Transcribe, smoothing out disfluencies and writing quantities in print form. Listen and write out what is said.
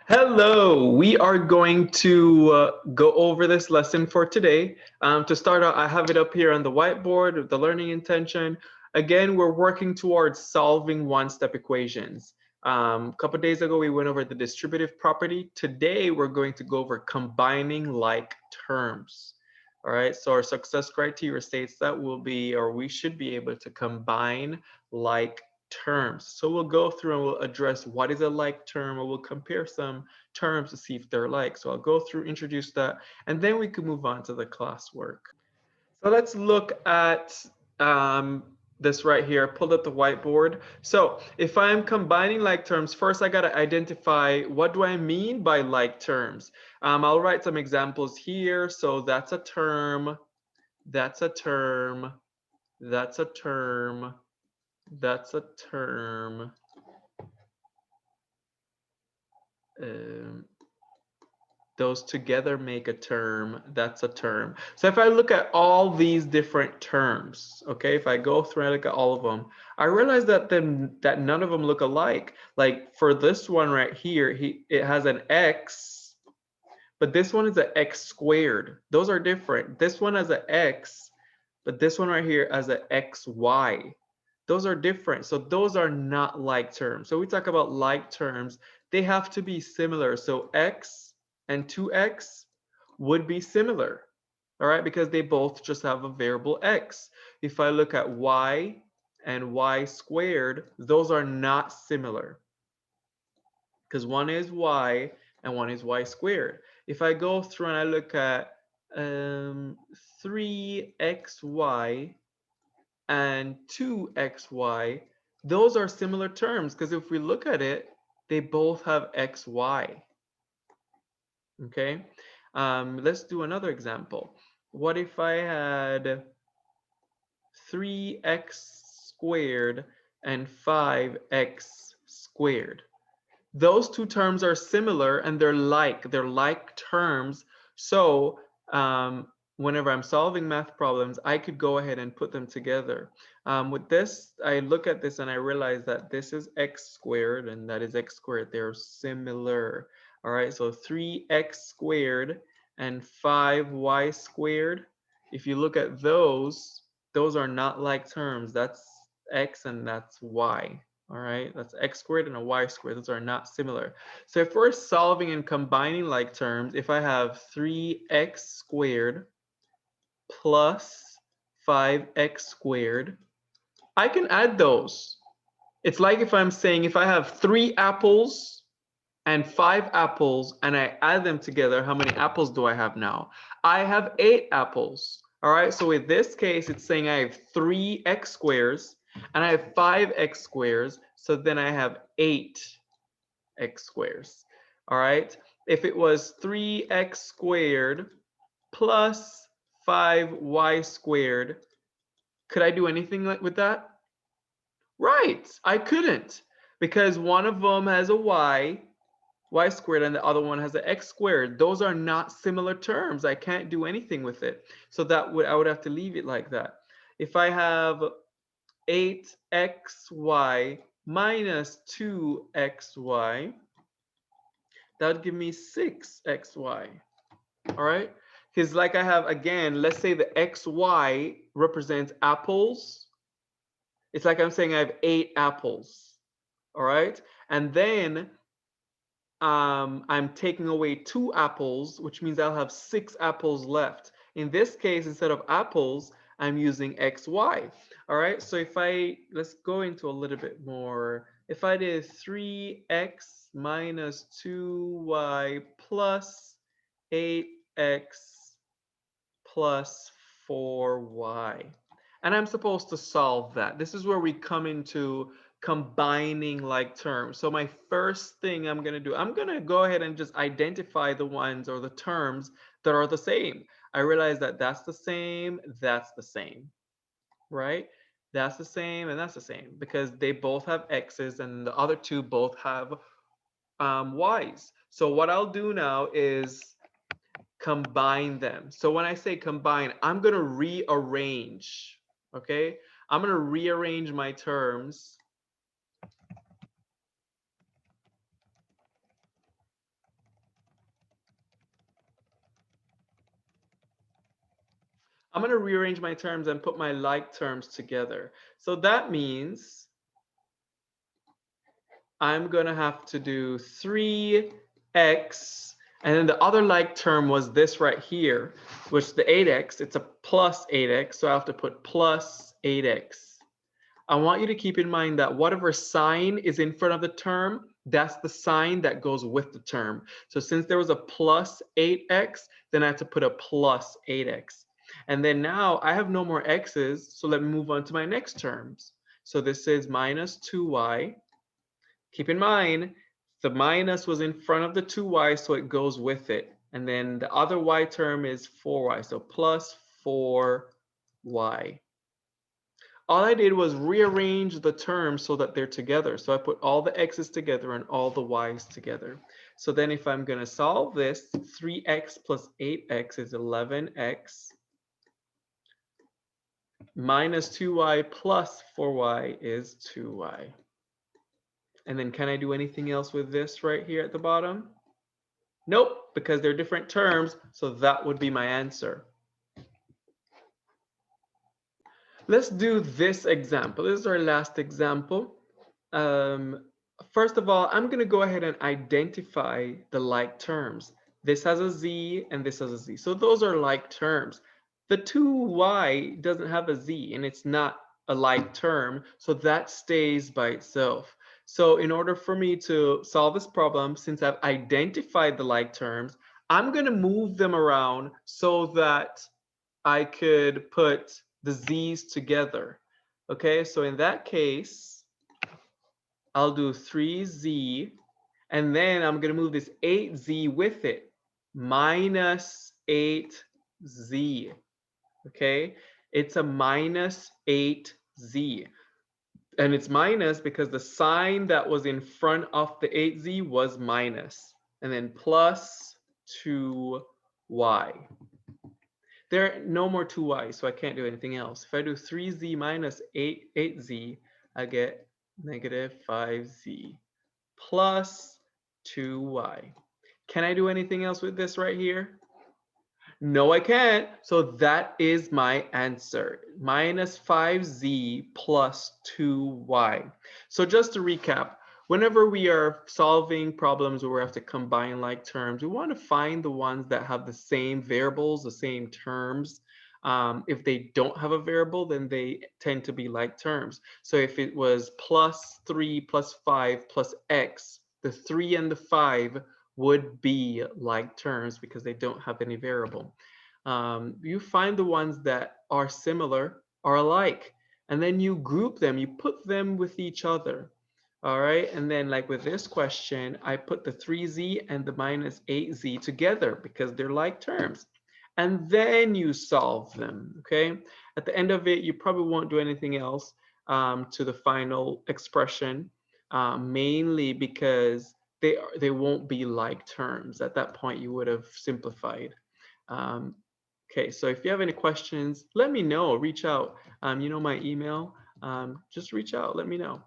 Hello, we are going to go over this lesson for today. To start out, I have it up here on the whiteboard with the learning intention. Again, we're working towards solving one-step equations. A couple days ago, we went over the distributive property. Today, we're going to go over combining like terms. All right, so our success criteria states that we should be able to combine like terms. So we'll go through and we'll address what is a like term, or we'll compare some terms to see if they're like. So I'll go through, introduce that, and then we can move on to the classwork. So let's look at this right here. I pulled up the whiteboard. So if I'm combining like terms, first I got to identify what do I mean by like terms. I'll write some examples here. So that's a term, that's a term, that's a term, that's a term. Um, those together make a term. That's a term. So if I look at all these different terms, okay, if I go through and look at all of them, I realize that none of them look alike. Like for this one right here, it has an x, but this one is an x squared. Those are different. This one has an x, but this one right here has an xy. Those are different. So those are not like terms. So we talk about like terms, they have to be similar. So x and 2x would be similar, all right, because they both just have a variable x. If I look at y and y squared, those are not similar because one is y and one is y squared. If I go through and I look at 3xy and 2xy, those are similar terms because if we look at it, they both have xy. Okay, let's do another example. What if I had 3x squared and 5x squared? Those two terms are similar and they're like terms. So whenever I'm solving math problems, I could go ahead and put them together. With this, I look at this and I realize that this is x squared and that is x squared. They're similar. All right, so 3x squared and 5y squared. If you look at those are not like terms. That's x and that's y. All right, that's x squared and a y squared. Those are not similar. So if we're solving and combining like terms, if I have 3x squared plus 5x squared, I can add those. It's like if I'm saying if I have 3 apples and 5 apples and I add them together, how many apples do I have now? I have 8 apples. All right, so in this case, it's saying I have 3x squares and I have 5x squares. So then I have 8x squares. All right, if it was 3x squared plus 5y squared, could I do anything with that? Right, I couldn't because one of them has a y squared and the other one has an x squared. Those are not similar terms. I can't do anything with it. So I would have to leave it like that. If I have 8xy minus 2xy, that would give me 6xy. All right? Because like I have, again, let's say the xy represents apples. It's like I'm saying I have 8 apples. All right? And then I'm taking away 2 apples, which means I'll have 6 apples left. In this case, instead of apples, I'm using xy. All right, so let's go into a little bit more. If I did 3x minus 2y plus 8x plus 4y. And I'm supposed to solve that. This is where we come into combining like terms. So my first thing I'm going to do, I'm going to go ahead and just identify the ones or the terms that are the same. I realize that that's the same, that's the same, right? That's the same and that's the same because they both have x's and the other two both have y's. So what I'll do now is combine them. So when I say combine, I'm going to rearrange, okay? I'm going to rearrange my terms I'm going to rearrange my terms and put my like terms together. So that means I'm going to have to do 3x, and then the other like term was this right here, which the 8x, it's a plus 8x, so I have to put plus 8x. I want you to keep in mind that whatever sign is in front of the term, that's the sign that goes with the term. So since there was a plus 8x, then I have to put a plus 8x. And then now I have no more x's, so let me move on to my next terms. So this is minus 2y. Keep in mind, the minus was in front of the 2y, so it goes with it. And then the other y term is 4y, so plus 4y. All I did was rearrange the terms so that they're together. So I put all the x's together and all the y's together. So then if I'm going to solve this, 3x plus 8x is 11x. Minus 2y plus 4y is 2y. And then can I do anything else with this right here at the bottom? Nope, because they're different terms, so that would be my answer. Let's do this example. This is our last example. First of all, I'm going to go ahead and identify the like terms. This has a z and this has a z. So those are like terms. The 2y doesn't have a z and it's not a like term, so that stays by itself. So in order for me to solve this problem, since I've identified the like terms, I'm going to move them around so that I could put the z's together. Okay, so in that case, I'll do 3z, and then I'm going to move this 8z with it, minus 8z. Okay, it's a minus 8z. And it's minus because the sign that was in front of the 8z was minus. And then plus 2y. There are no more 2y, so I can't do anything else. If I do 3z minus 8z, I get negative 5z plus 2y. Can I do anything else with this right here? No, I can't. So that is my answer. Minus 5z plus 2y. So just to recap, whenever we are solving problems where we have to combine like terms, we want to find the ones that have the same variables, the same terms. If they don't have a variable, then they tend to be like terms. So if it was plus 3 plus 5 plus x, the 3 and the 5 would be like terms because they don't have any variable. You find the ones that are similar or alike, and then you group them, you put them with each other. All right, and then like with this question, I put the 3z and the minus 8z together because they're like terms. And then you solve them, okay? At the end of it, you probably won't do anything else to the final expression, mainly because they won't be like terms. At that point, you would have simplified. Okay, so if you have any questions, let me know. Reach out. You know my email. Just reach out. Let me know.